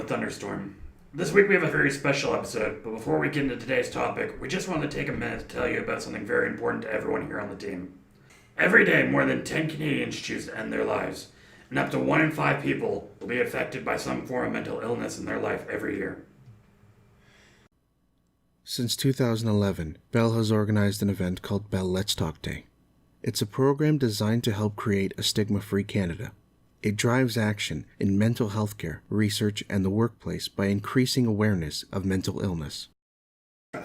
with Thunderstorm. This week we have a very special episode, but before we get into today's topic, we just want to take a minute to tell you about something very important to everyone here on the team. Every day, more than 10 Canadians choose to end their lives, and up to 1 in 5 people will be affected by some form of mental illness in their life every year. Since 2011, Bell has organized an event called Bell Let's Talk Day. It's a program designed to help create a stigma-free Canada. It drives action in mental health care, research, and the workplace by increasing awareness of mental illness.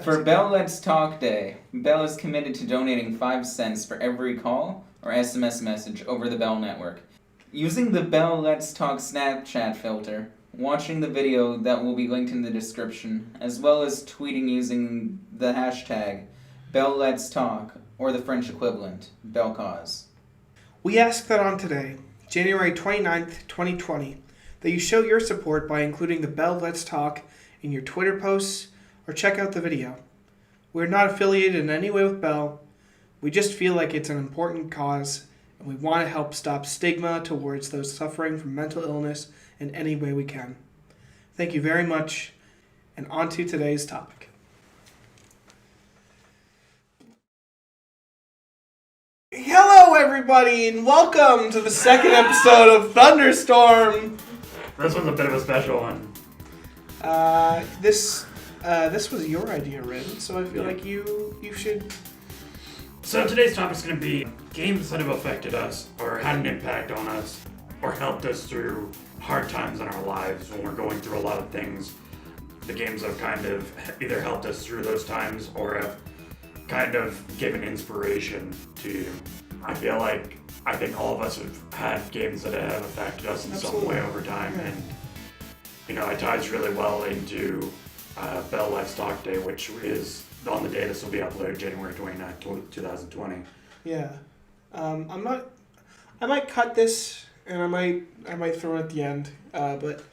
For Bell Let's Talk Day, Bell is committed to donating 5 cents for every call or SMS message over the Bell network. Using the Bell Let's Talk Snapchat filter, watching the video that will be linked in the description, as well as tweeting using the hashtag Bell Let's Talk or the French equivalent, Bell Cause. We ask that on today, January 29th, 2020, that you show your support by including the Bell Let's Talk in your Twitter posts or check out the video. We're not affiliated in any way with Bell. We just feel like it's an important cause and we want to help stop stigma towards those suffering from mental illness in any way we can. Thank you very much, and on to today's topic. Hello, everybody, and welcome to the second episode of Thunderstorm. This one's a bit of a special one. This was your idea, Rin, so I feel like you should. So today's topic is going to be games that have affected us, or had an impact on us, or helped us through hard times in our lives when we're going through a lot of things. The games have kind of either helped us through those times or have kind of given inspiration to. I think all of us have had games that have affected us in some way over time, and it ties really well into Bell Let's Talk Day, which is on the day this will be uploaded, January 29th, 2020. Yeah, I might cut this and I might throw it at the end, but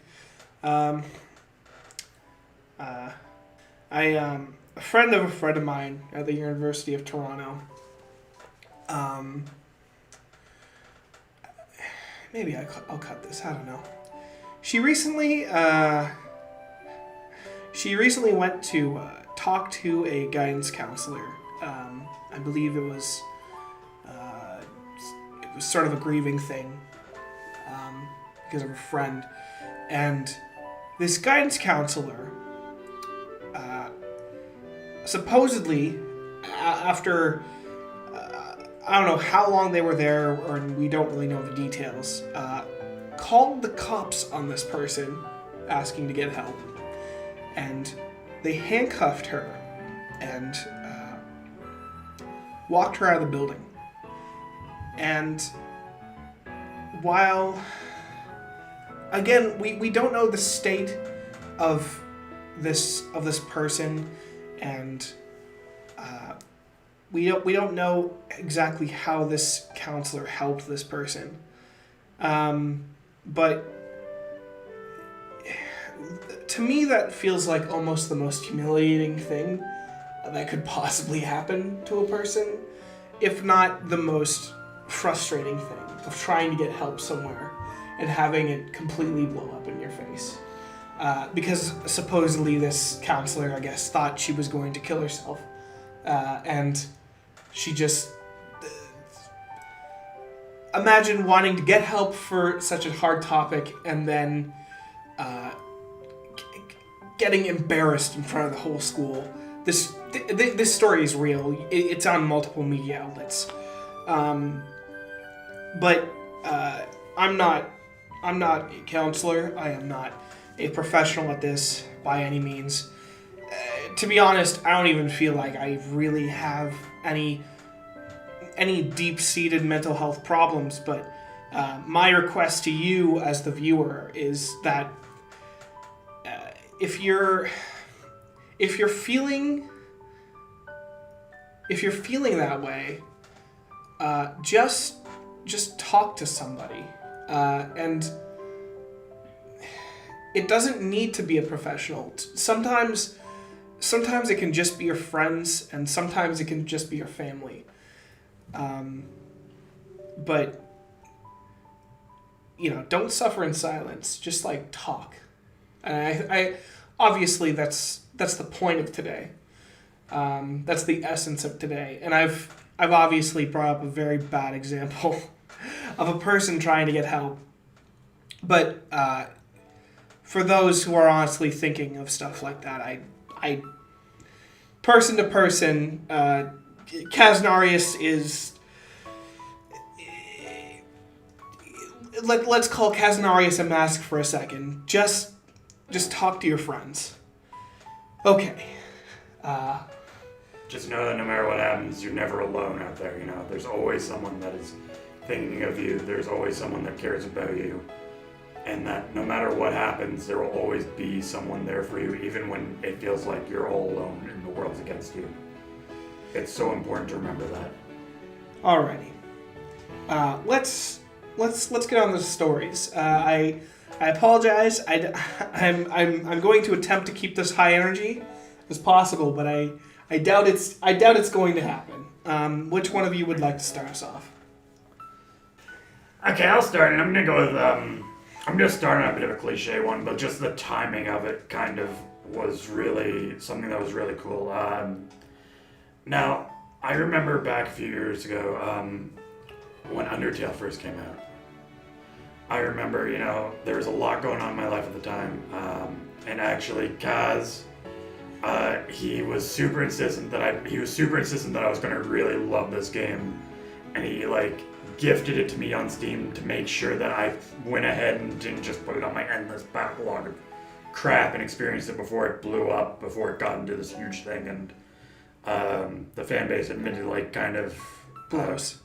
a friend of mine at the University of Toronto. Maybe I'll cut this. I don't know. She recently went to talk to a guidance counselor. I believe it was sort of a grieving thing because of a friend, and this guidance counselor supposedly after I don't know how long they were there, or we don't really know the details, called the cops on this person asking to get help, and they handcuffed her and walked her out of the building. And while, again, we don't know the state of this person, and we don't know exactly how this counselor helped this person, but to me that feels like almost the most humiliating thing that could possibly happen to a person, if not the most frustrating thing of trying to get help somewhere and having it completely blow up in your face. Because supposedly this counselor, I guess, thought she was going to kill herself. And she just... imagine wanting to get help for such a hard topic and then getting embarrassed in front of the whole school. This story is real. It's on multiple media outlets. But I'm not a counselor. I am not a professional at this by any means. To be honest, I don't even feel like I really have any deep-seated mental health problems, but my request to you as the viewer is that if you're feeling that way, just talk to somebody, and it doesn't need to be a professional. Sometimes it can just be your friends, and sometimes it can just be your family. But don't suffer in silence. Just talk. And I obviously that's the point of today. That's the essence of today. And I've obviously brought up a very bad example of a person trying to get help. But for those who are honestly thinking of stuff like that, I person to person, Kaznarius is. Let's call Kaznarius a mask for a second. Just talk to your friends. Okay. Just know that no matter what happens, you're never alone out there, you know. There's always someone that is thinking of you. There's always someone that cares about you. And that no matter what happens, there will always be someone there for you, even when it feels like you're all alone and the world's against you. It's so important to remember that. Alrighty. Let's get on to the stories. I apologize. I'm going to attempt to keep this high energy as possible, but I doubt it's going to happen. Which one of you would like to start us off? Okay, I'll start, and I'm gonna go with I'm gonna start on a bit of a cliche one, but just the timing of it kind of was really something that was really cool. Now, I remember back a few years ago when Undertale first came out. I remember, you know, there was a lot going on in my life at the time, and actually, Kaz, he was super insistent that I was gonna really love this game, and he gifted it to me on Steam to make sure that I went ahead and didn't just put it on my endless backlog of crap and experienced it before it blew up, before it got into this huge thing, and the fan base admittedly kind of Blows.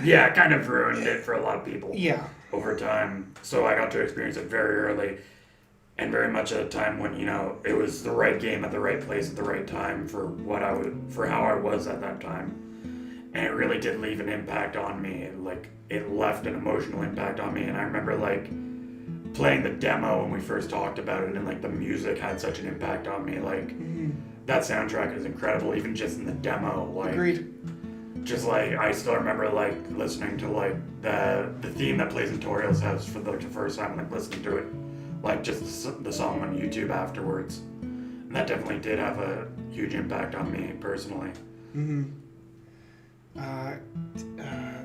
yeah, kind of ruined it for a lot of people. Yeah. Over time, so I got to experience it very early, and very much at a time when, you know, it was the right game at the right place at the right time for how I was at that time. And it really did leave an impact on me. It left an emotional impact on me. And I remember playing the demo when we first talked about it, and the music had such an impact on me. That soundtrack is incredible, even just in the demo. Agreed. Just I still remember listening to the theme that plays in Toriel's house for the first time, listening to it, just the song on YouTube afterwards. And that definitely did have a huge impact on me personally. Mm-hmm.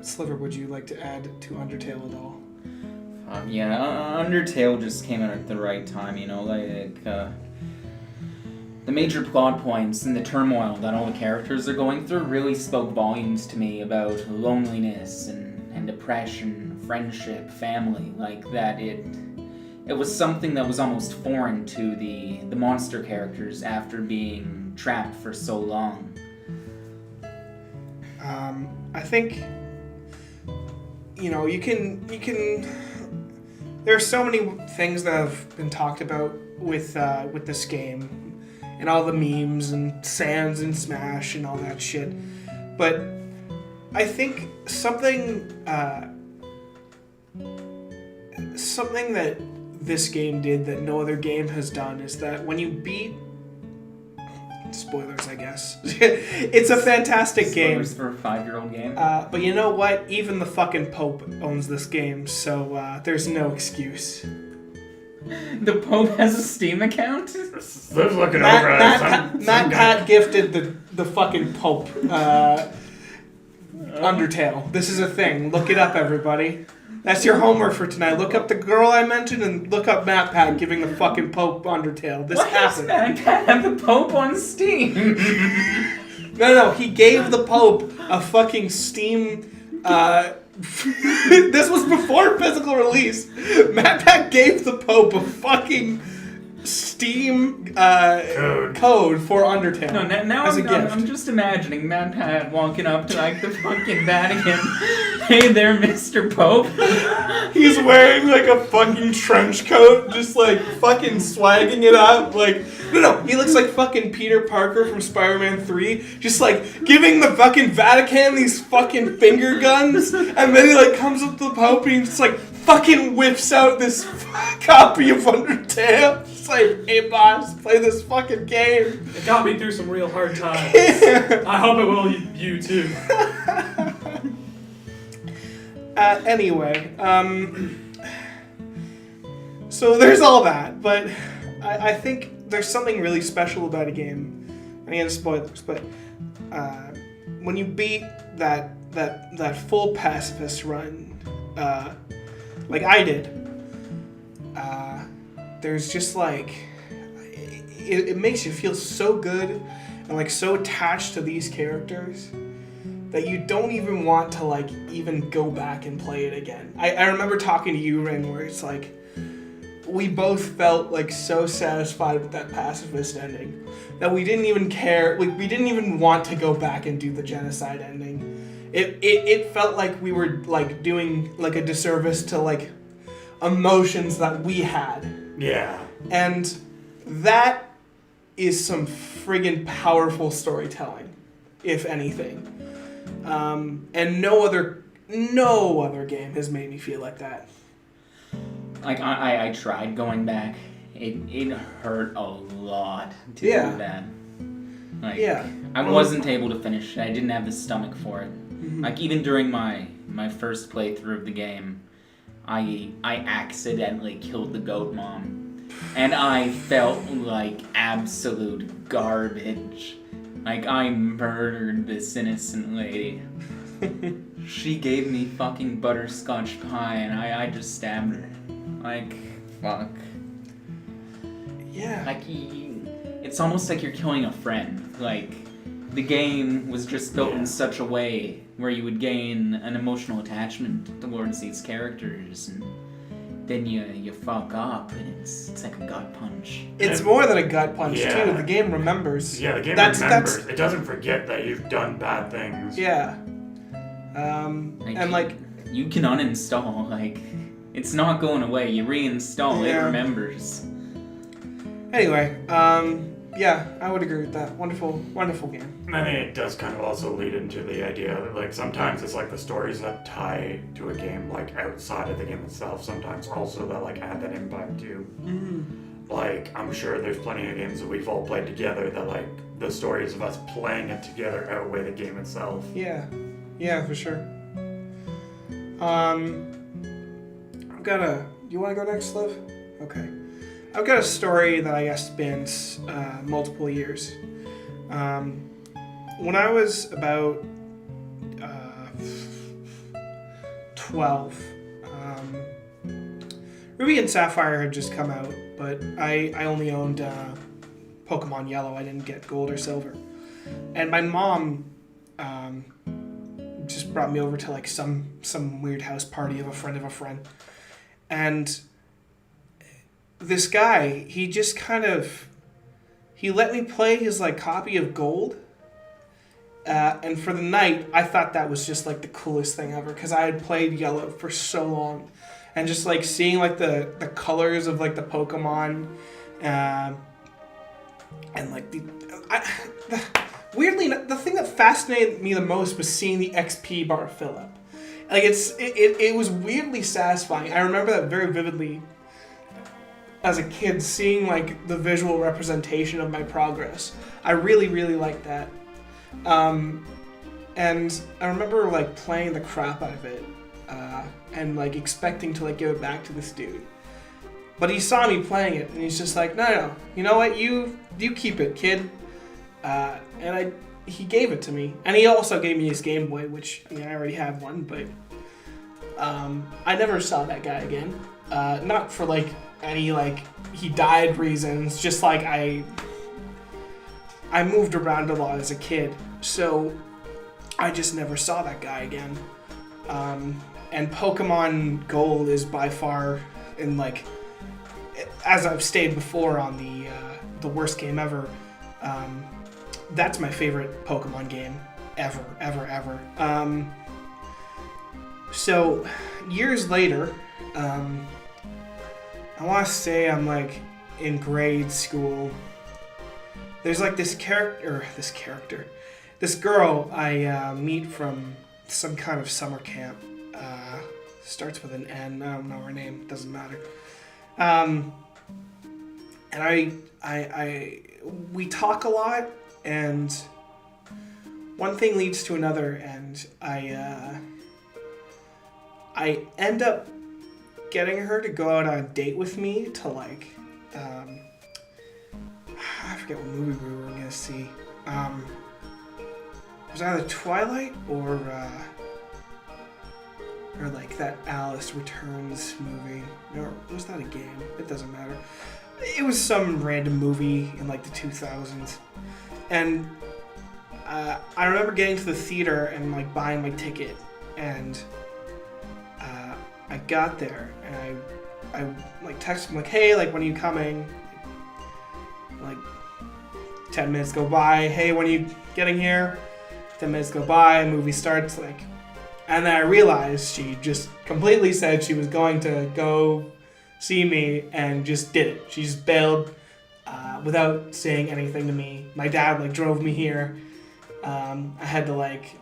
Sliver, would you like to add to Undertale at all? Yeah, Undertale just came out at the right time, you know, the major plot points and the turmoil that all the characters are going through really spoke volumes to me about loneliness and depression, friendship, family, it was something that was almost foreign to the monster characters after being trapped for so long. I think, you know, you can. There are so many things that have been talked about with this game, and all the memes and Sans and Smash and all that shit. But I think something that this game did that no other game has done is that when you beat. Spoilers, I guess. It's a fantastic game. Spoilers for a 5-year-old game. But you know what? Even the fucking Pope owns this game, so there's no excuse. The Pope has a Steam account? Liv's looking over at Matt Pat gifted the fucking Pope Undertale. This is a thing. Look it up, everybody. That's your homework for tonight. Look up the girl I mentioned and look up Matt Pat giving the fucking Pope Undertale. This happened. Why does Matt Pat have the Pope on Steam? No, he gave the Pope a fucking Steam. This was before physical release. Matt Pat gave the Pope a fucking Steam code for Undertale. No, now as a gift. I'm just imagining Matt Pat walking up to the fucking Vatican. Hey there, Mr. Pope. He's wearing a fucking trench coat, just fucking swagging it up. No, he looks like fucking Peter Parker from Spider-Man 3, just giving the fucking Vatican these fucking finger guns, and then he comes up to the Pope and he just fucking whips out this copy of Undertale. It's hey boss, play this fucking game. It got me through some real hard times. I hope it will you too. So there's all that, but I think there's something really special about a game. And again, spoilers, but when you beat that full pacifist run, like I did, there's just like it makes you feel so good and like so attached to these characters that you don't even want to like even go back and play it again. I remember talking to you, Rin, where it's like we both felt like so satisfied with that pacifist ending that we didn't even care. We didn't even want to go back and do the genocide ending. It felt like we were like doing like a disservice to like emotions that we had. Yeah. And that is some friggin' powerful storytelling, if anything. And no other game has made me feel like that. Like, I tried going back. It hurt a lot to do that. Like, I wasn't able to finish it. I didn't have the stomach for it. Mm-hmm. Like, even during my first playthrough of the game, I accidentally killed the goat mom. And I felt like absolute garbage. Like, I murdered this innocent lady. She gave me fucking butterscotch pie, and I just stabbed her. Like, fuck. Yeah. Like, it's almost like you're killing a friend. Like, the game was just built in such a way where you would gain an emotional attachment towards these characters, and then you fuck up, and it's like a gut punch. It's more than a gut punch, too. The game remembers. Yeah, the game remembers. It doesn't forget that you've done bad things. Yeah. You can uninstall, like, it's not going away. You reinstall, it remembers. Anyway, I would agree with that. Wonderful, wonderful game. And I think it does kind of also lead into the idea that, like, sometimes it's like the stories that tie to a game, like, outside of the game itself, sometimes also that, like, add that impact too. Mm-hmm. Like, I'm sure there's plenty of games that we've all played together that, like, the stories of us playing it together outweigh the game itself. Yeah. Yeah, for sure. Do you want to go next, Liv? Okay. I've got a story that I guess spans multiple years. When I was about 12, Ruby and Sapphire had just come out, but I only owned Pokemon Yellow. I didn't get Gold or Silver. And my mom just brought me over to like some weird house party of a friend. And this guy, he let me play his like copy of Gold. And for the night, I thought that was just like the coolest thing ever because I had played Yellow for so long. And just like seeing like the colors of like the Pokemon and like weirdly, the thing that fascinated me the most was seeing the XP bar fill up. Like it was weirdly satisfying. I remember that very vividly as a kid, seeing like the visual representation of my progress. I really, really liked that. And I remember like playing the crap out of it and like expecting to like give it back to this dude. But he saw me playing it and he's just like, no, you know what, you keep it, kid. And he gave it to me. And he also gave me his Game Boy, which, I mean, I already have one, but I never saw that guy again. Not for, like, any, like, he died reasons, just, like, I moved around a lot as a kid, so I just never saw that guy again. And Pokemon Gold is by far, in, like, as I've stated before on the worst game ever, that's my favorite Pokemon game ever. So years later, I want to say I'm like in grade school. There's like this girl I meet from some kind of summer camp. Starts with an N. I don't know her name. Doesn't matter. And we talk a lot, and one thing leads to another, and I end up getting her to go out on a date with me to like, I forget what movie we were gonna see. It was either Twilight or like that Alice Returns movie. Or was that a game? It doesn't matter. It was some random movie in like the 2000s. And I remember getting to the theater and like buying my ticket, and I got there and I like texted him like, hey, like when are you coming? Like 10 minutes go by, hey, when are you getting here? 10 minutes go by, movie starts, like, and then I realized she just completely said she was going to go see me and just did it. She just bailed without saying anything to me. My dad like drove me here. I had to like,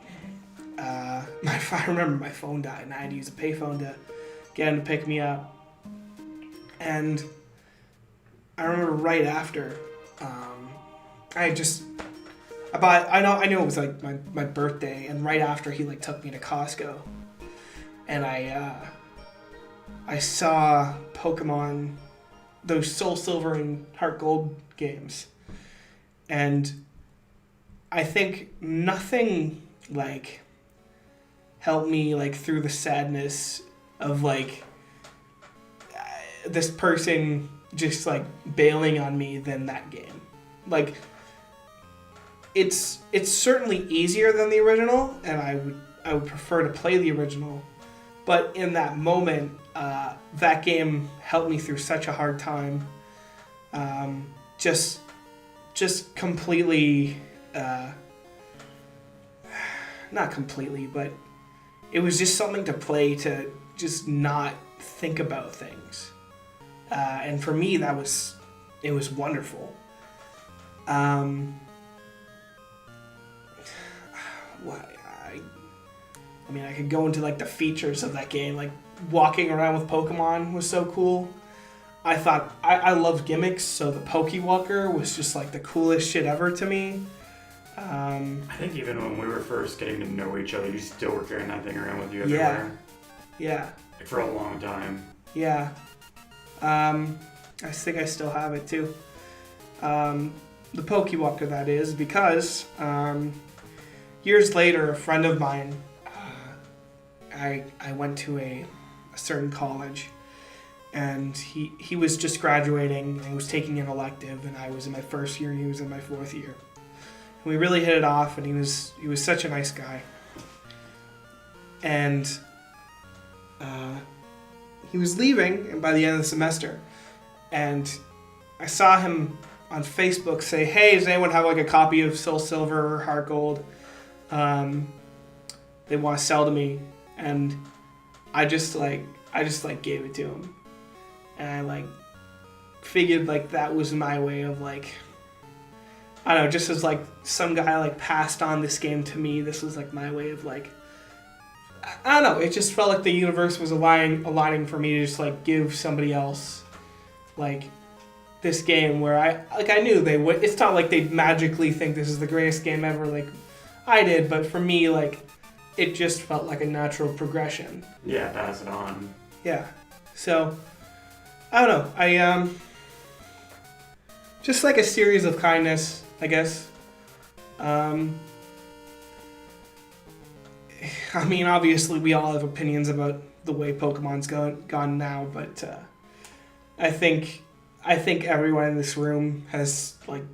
I remember my phone died and I had to use a payphone to get him to pick me up. And I remember right after, I knew it was like my birthday, and right after he like took me to Costco, and I saw Pokemon, those Soul Silver and Heart Gold games, and I think nothing like helped me like through the sadness of like this person just like bailing on me than that game. Like it's certainly easier than the original, and I would prefer to play the original, but in that moment, that game helped me through such a hard time. Just completely, not completely, but it was just something to play to just not think about things. And for me, it was wonderful. I mean, I could go into like the features of that game. Like walking around with Pokemon was so cool. I thought I loved gimmicks, so the Pokewalker was just like the coolest shit ever to me. I think even when we were first getting to know each other, you still were carrying that thing around with you everywhere. Yeah. Like for a long time. Yeah. I think I still have it too. The Pokewalker, that is, because years later, a friend of mine, I went to a certain college, and he was just graduating, and he was taking an elective, and I was in my first year, and he was in my fourth year. And we really hit it off, and he was such a nice guy. And he was leaving by the end of the semester, and I saw him on Facebook say, hey, does anyone have like a copy of Soul Silver or Heart Gold? They want to sell to me. And I just gave it to him. And I like figured like that was my way of like, I don't know, just as like some guy like passed on this game to me, this was like my way of like, I don't know, it just felt like the universe was aligning for me to just like give somebody else like this game where I knew they would. It's not like they magically think this is the greatest game ever like I did, but for me, like, it just felt like a natural progression. Yeah, pass it on. Yeah. So, I don't know. Just like a series of kindness, I guess. I mean, obviously, we all have opinions about the way Pokemon's gone now, but I think everyone in this room has like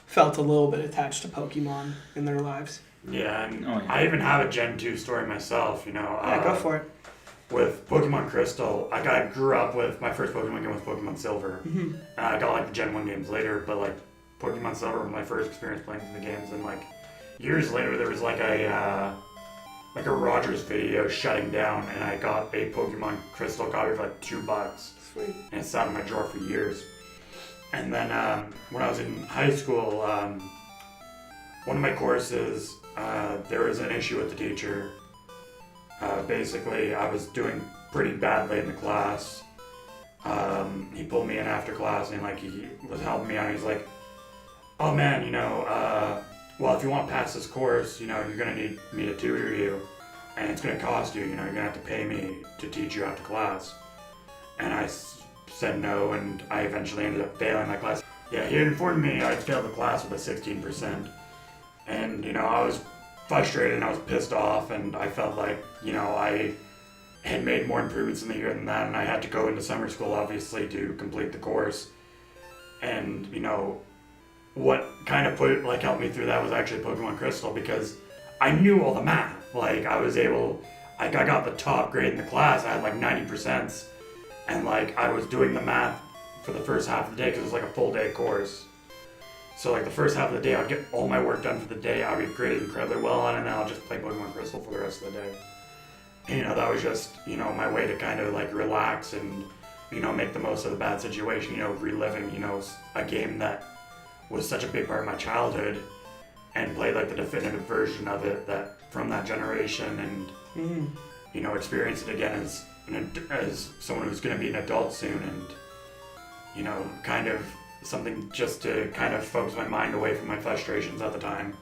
felt a little bit attached to Pokemon in their lives. Yeah, and I even have a Gen 2 story myself, you know. Yeah, go for it. With Pokemon Crystal, I grew up with my first Pokemon game was Pokemon Silver. Mm-hmm. I got like the Gen 1 games later, but like Pokemon Silver was my first experience playing the games, and like years later there was like a Rogers video shutting down, and I got a Pokemon Crystal copy for like $2. Sweet. And it sat in my drawer for years. And then when I was in high school, one of my courses, there was an issue with the teacher. Basically, I was doing pretty badly in the class. He pulled me in after class and like he was helping me out. He's like, "Oh man, you know, well if you want to pass this course, you know, you're gonna need me to tutor you, and it's gonna cost you. You know, you're gonna have to pay me to teach you after class." and I said no, and I eventually ended up failing that class. Yeah, he informed me I failed the class with a 16%. And, I was frustrated and I was pissed off, and I felt like, I had made more improvements in the year than that, and I had to go into summer school, obviously, to complete the course. And, what kind of helped me through that was actually Pokemon Crystal, because I knew all the math. Like, I got the top grade in the class. I had like 90%. And I was doing the math for the first half of the day, because it was like a full day course. So the first half of the day, I'd get all my work done for the day. I would be graded incredibly well on it, and then I'll just play Pokemon Crystal for the rest of the day. And, that was just, my way to kind of relax and, make the most of the bad situation, reliving, a game that was such a big part of my childhood, and play the definitive version of it from that generation, and, experience it again as someone who's going to be an adult soon, and, kind of something just to kind of focus my mind away from my frustrations at the time.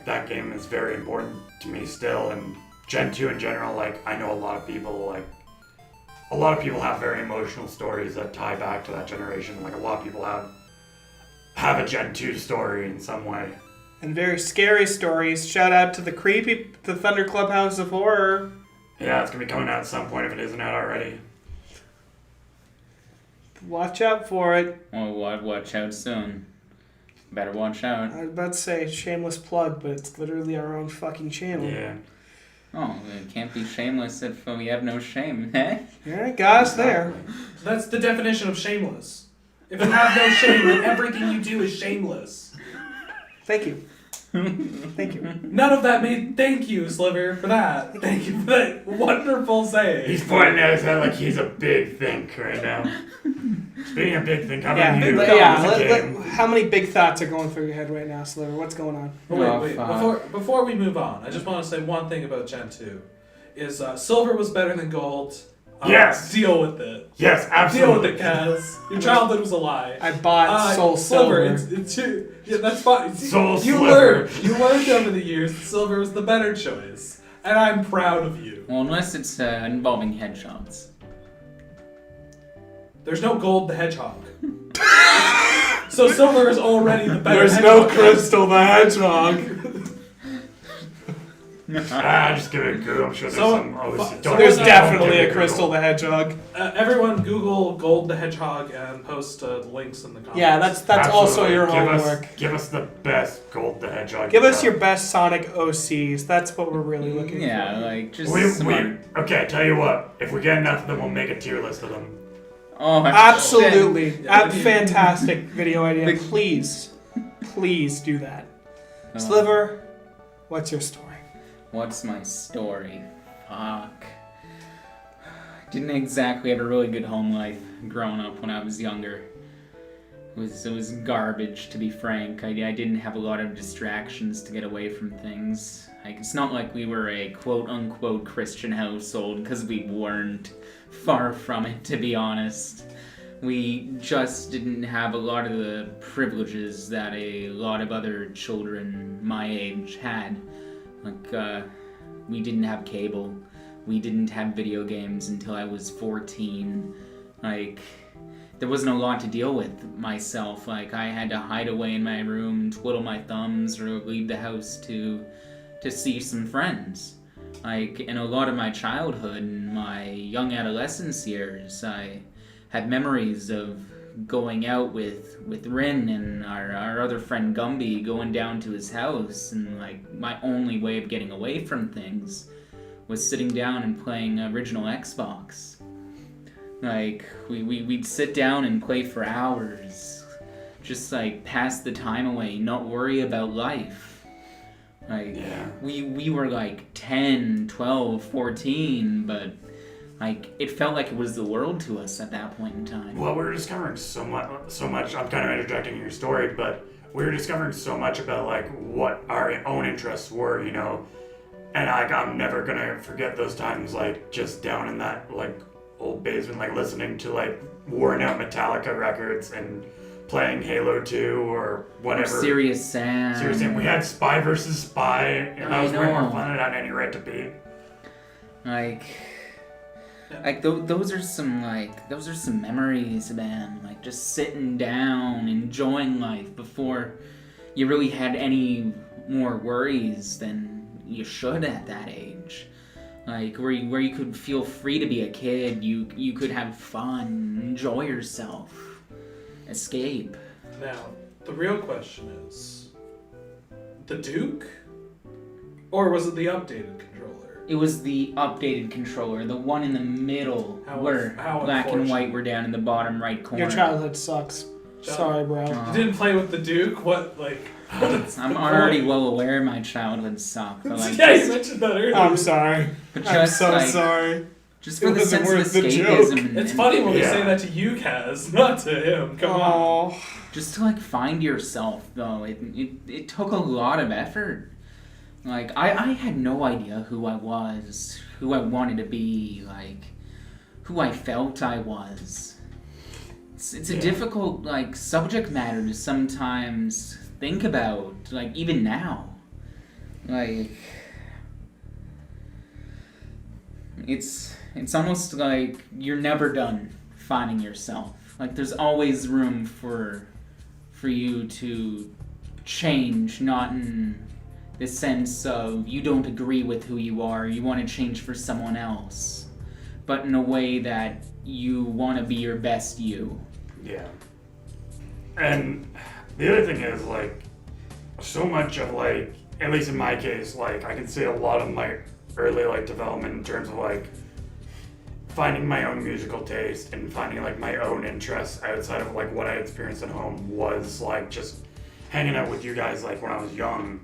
That game is very important to me still, and Gen 2 in general, I know a lot of people have very emotional stories that tie back to that generation. A lot of people have a Gen 2 story in some way. And very scary stories. Shout out to the Thunderclub House of Horror. Yeah, it's going to be coming out at some point if it isn't out already. Watch out for it. Oh, watch out soon. Better watch out. I was about to say shameless plug, but it's literally our own fucking channel. Yeah. Oh, it can't be shameless if we have no shame, eh? Yeah, got us there. That's the definition of shameless. If you have no shame, then everything you do is shameless. Thank you. Thank you. None of that made... Thank you, Sliver, for that. Thank you for that wonderful saying. He's pointing at his head like he's a big think right now. Speaking of big think, how about you? How many big thoughts are going through your head right now, Sliver? What's going on? Wait. Before we move on, I just want to say one thing about Gen 2. Is Silver was better than Gold. Yes. Deal with it. Yes, absolutely. Deal with it, Kaz. Your childhood was a lie. I bought Soul Silver. Yeah, that's fine. You learned over the years that Silver was the better choice. And I'm proud of you. Well, unless it's involving hedgehogs. There's no Gold the Hedgehog. So Silver is already the better There's hedgehog. no Crystal the Hedgehog. Just give it a Google. I'm sure There's definitely a Crystal the Hedgehog. Everyone Google Gold the Hedgehog and post links in the comments. Yeah, that's also your homework. Give us the best Gold the Hedgehog. Give us your best Sonic OCs. That's what we're really looking for. Yeah, just Okay, tell you what. If we get enough of them, we'll make a tier list of them. Oh, absolutely. Fantastic video idea. Please do that. Sliver, what's your story? What's my story? Fuck. Didn't exactly have a really good home life growing up when I was younger. It was garbage, to be frank. I didn't have a lot of distractions to get away from things. It's not like we were a quote-unquote Christian household, because we weren't. Far from it, to be honest. We just didn't have a lot of the privileges that a lot of other children my age had. We didn't have cable. We didn't have video games until I was 14. There wasn't a lot to deal with myself. I had to hide away in my room, twiddle my thumbs, or leave the house to see some friends. In a lot of my childhood and my young adolescence years, I had memories of going out with Rin and our other friend Gumby, going down to his house, and my only way of getting away from things was sitting down and playing original Xbox. We'd sit down and play for hours, just pass the time away, not worry about life. We were 10, 12, 14, but it felt like it was the world to us at that point in time. Well, we were discovering so much. I'm kind of interjecting in your story, but we were discovering so much about what our own interests were, and I'm never gonna forget those times, just down in that old basement, listening to worn out Metallica records and playing Halo 2 or whatever. Or Serious Sam. We had Spy vs. Spy, and that was way more fun than it had any right to be. Yeah. Like those are some memories, man. Like just sitting down, enjoying life before you really had any more worries than you should at that age. Like where you could feel free to be a kid. You could have fun, enjoy yourself, escape. Now, the real question is, the Duke? Or was it the updated controller? It was the updated controller, the one in the middle, where black and white were down in the bottom right corner. Your childhood sucks. Sorry, bro. You didn't play with the Duke? What, like... I'm already well aware my childhood sucked. But like, yeah, you mentioned that earlier. I'm sorry. But I'm just, so like, sorry. Just for It the wasn't sense of worth the escapism. joke. And, It's funny when we Yeah. say that to you, Kaz, not to him. Come on. Oh, just to like find yourself, though, it took a lot of effort. Like I had no idea who I was, who I wanted to be, like who I felt I was. It's a difficult like subject matter to sometimes think about, like even now. Like it's almost like you're never done finding yourself. Like there's always room for you to change, not in the sense of you don't agree with who you are, you want to change for someone else, but in a way that you want to be your best you. Yeah. And the other thing is, like, so much of, like, at least in my case, like, I can see a lot of my early, like, development in terms of, like, finding my own musical taste and finding, like, my own interests outside of, like, what I experienced at home was, like, just hanging out with you guys, like, when I was young.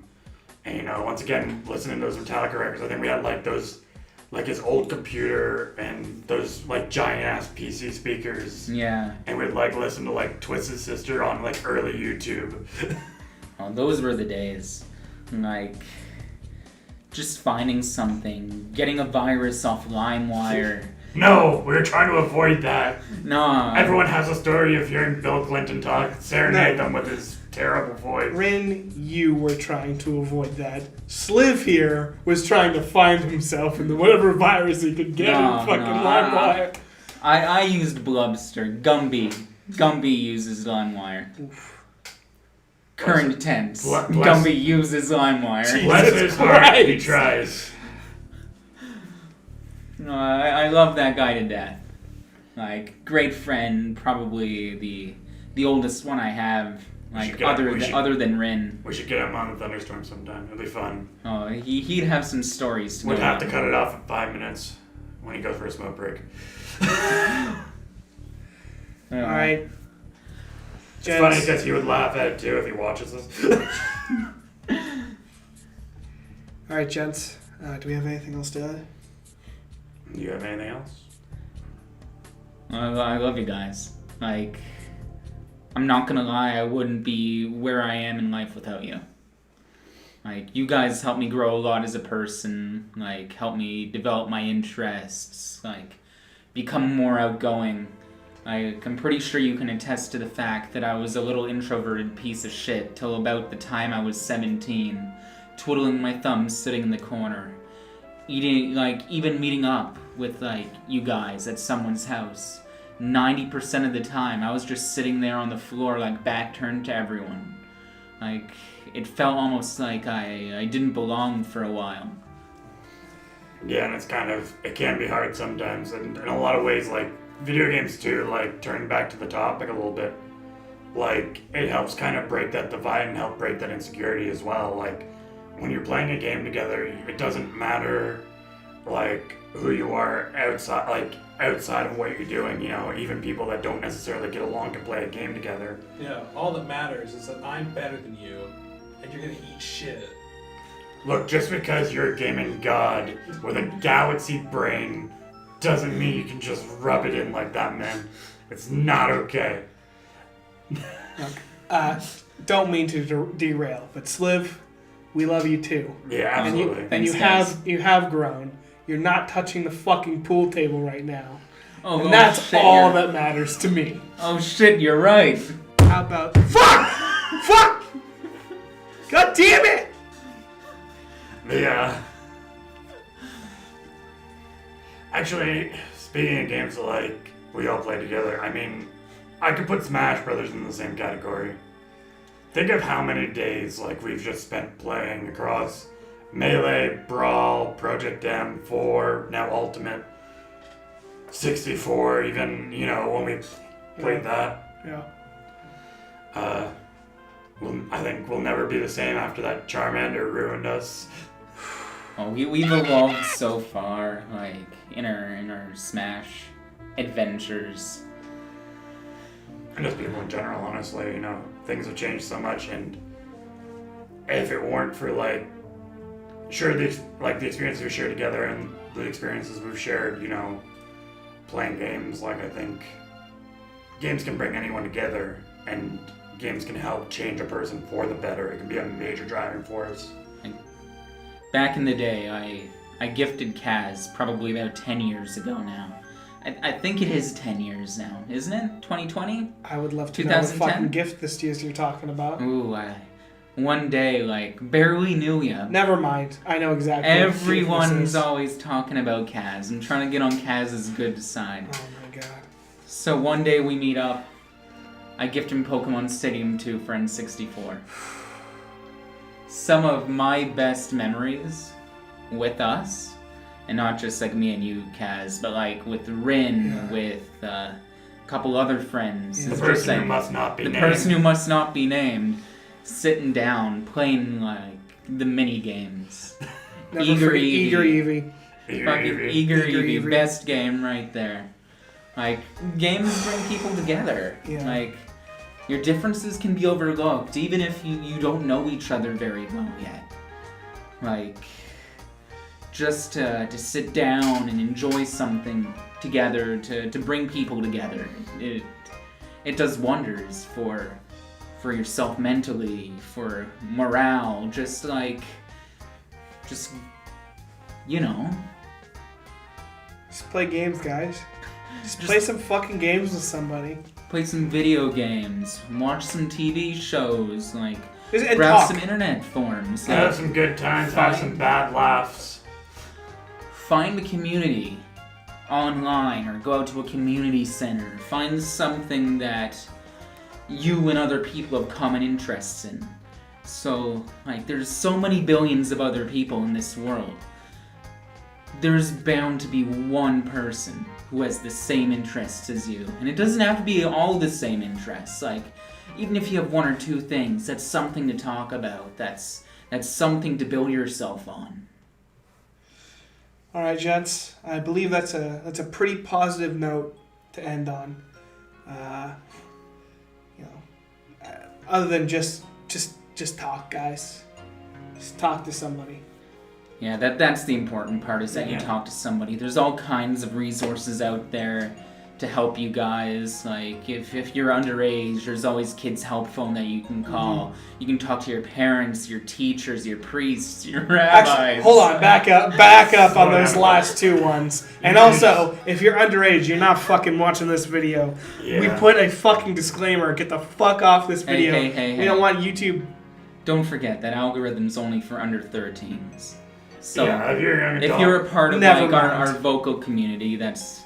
And, you know, once again, listening to those Metallica records, I think we had, like, those, like, his old computer and those, like, giant-ass PC speakers. Yeah. And we'd, like, listen to, like, Twisted Sister on, like, early YouTube. Oh, those were the days. Like, just finding something, getting a virus off LimeWire. No, we were trying to avoid that. No. Everyone has a story of hearing Bill Clinton serenade them with his terrible voice. Rin, you were trying to avoid that. Sliv here was trying to find himself in the whatever virus he could get in fucking LimeWire. I used Blubster. Gumby uses LimeWire. Current tense. Gumby uses LimeWire. Bless his heart, he tries. No, I love that guy to death. Like, great friend, probably the oldest one I have. Like, other than Rin. We should get him on the Thunderstorm sometime. It'll be fun. Oh, he'd have some stories to We'd go have on. to cut it off in 5 minutes when he goes for a smoke break. Alright. It's funny because he would laugh at it too if he watches this. Alright, gents. Do we have anything else to add? Do you have anything else? I love you guys. Like, I'm not gonna lie, I wouldn't be where I am in life without you. Like, you guys helped me grow a lot as a person, like, helped me develop my interests, like, become more outgoing. Like, I'm pretty sure you can attest to the fact that I was a little introverted piece of shit till about the time I was 17, twiddling my thumbs sitting in the corner. Even meeting up with, like, you guys at someone's house. 90% of the time, I was just sitting there on the floor, like, back turned to everyone. Like, it felt almost like I didn't belong for a while. Yeah, and it can be hard sometimes, and in a lot of ways, like, video games too, like, turning back to the topic a little bit, like, it helps kind of break that divide and help break that insecurity as well. Like, when you're playing a game together, it doesn't matter, like, who you are outside of what you're doing, you know, even people that don't necessarily get along can play a game together. Yeah, all that matters is that I'm better than you, and you're gonna eat shit. Look, just because you're a gaming god with a galaxy brain doesn't mean you can just rub it in like that, man. It's not okay. Look, don't mean to derail, but Sliv, we love you too. Yeah, absolutely. And you have grown. You're not touching the fucking pool table right now. And that's all that matters to me. Oh shit, you're right. How about... Fuck! God damn it! Yeah. Actually, speaking of games that, like, we all play together, I mean, I could put Smash Brothers in the same category. Think of how many days, like, we've just spent playing across Melee, Brawl, Project M, 4, now Ultimate, 64, even, you know, when we played that. Yeah. I think we'll never be the same after that Charmander ruined us. Oh, we've evolved so far, like, in our Smash adventures. And just people in general, honestly, you know, things have changed so much, and if it weren't for, like, sure, the experiences we share together and the experiences we've shared, you know, playing games, like, I think games can bring anyone together, and games can help change a person for the better. It can be a major driving force. Back in the day, I gifted Kaz probably about 10 years ago now. I think it is 10 years now, isn't it? 2020? I would love to know what fucking gift this is you're talking about. Ooh, one day, like, barely knew ya. Never mind. I know exactly Everyone's always talking about Kaz. I'm trying to get on Kaz's good side. Oh my god. So one day we meet up. I gift him Pokemon Stadium 2 for N64. Some of my best memories with us, and not just like me and you, Kaz, but like with Rin, with a couple other friends. The person who must not be named. The person who must not be named, sitting down, playing like the mini games. Eager Eevee. Eager Eevee, best game right there. Like, games bring people together. Yeah. Like, your differences can be overlooked, even if you don't know each other very well yet. Like, just to sit down and enjoy something together, to bring people together. It does wonders for yourself mentally, for morale, just you know. Just play games, guys. Just play some fucking games with somebody. Play some video games, watch some TV shows, like, And grab talk. some internet forums. Like, Have some good times, have some bad laughs. Find a community online or go out to a community center. Find something that you and other people have common interests in. So, like, there's so many billions of other people in this world. There's bound to be one person who has the same interests as you. And it doesn't have to be all the same interests. Like, even if you have one or two things, that's something to talk about. That's something to build yourself on. All right, gents. I believe that's a pretty positive note to end on. Other than just talk, guys. Just talk to somebody. Yeah, that's the important part, is that you talk to somebody. There's all kinds of resources out there to help you guys. Like, if you're underage, there's always Kids Help Phone that you can call. Mm-hmm. You can talk to your parents, your teachers, your priests, your rabbis. Actually, hold on, back up on those last two ones. And also, if you're underage, you're not fucking watching this video. Yeah. We put a fucking disclaimer. Get the fuck off this video. Hey. We don't want YouTube. Don't forget that algorithm's only for under 13s. So yeah, if you're a part of like our vocal community, that's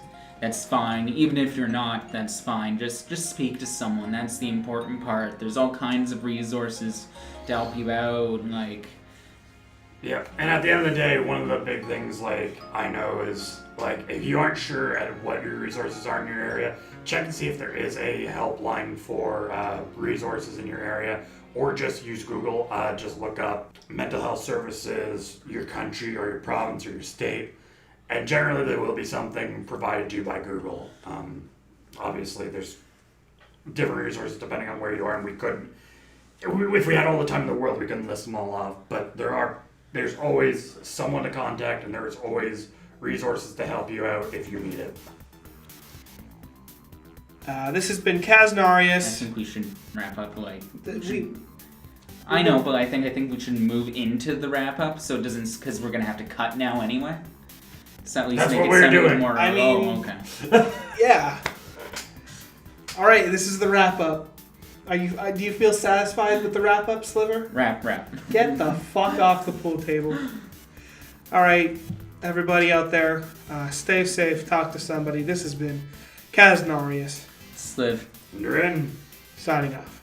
fine. Even if you're not, that's fine. Just speak to someone. That's the important part. There's all kinds of resources to help you out. Like, yeah, and at the end of the day, one of the big things, like, I know is, like, if you aren't sure at what your resources are in your area, check and see if there is a helpline for resources in your area, or just use Google. Just look up mental health services, your country or your province or your state, and generally there will be something provided to you by Google. Obviously, there's different resources depending on where you are, and if we had all the time in the world, we couldn't list them all off, but there's always someone to contact, and there's always resources to help you out if you need it. This has been Kaznarius. I think we should wrap up. I know, but I think we should move into the wrap up, so it doesn't, because we're gonna have to cut now anyway. So at least that's make what it we're sound doing. More. Okay. Yeah. All right, this is the wrap up. Do you feel satisfied with the wrap up, Sliver? Wrap. Get the fuck off the pool table. All right. Everybody out there, stay safe, talk to somebody. This has been Kaznarius Sliv. Rin. signing off.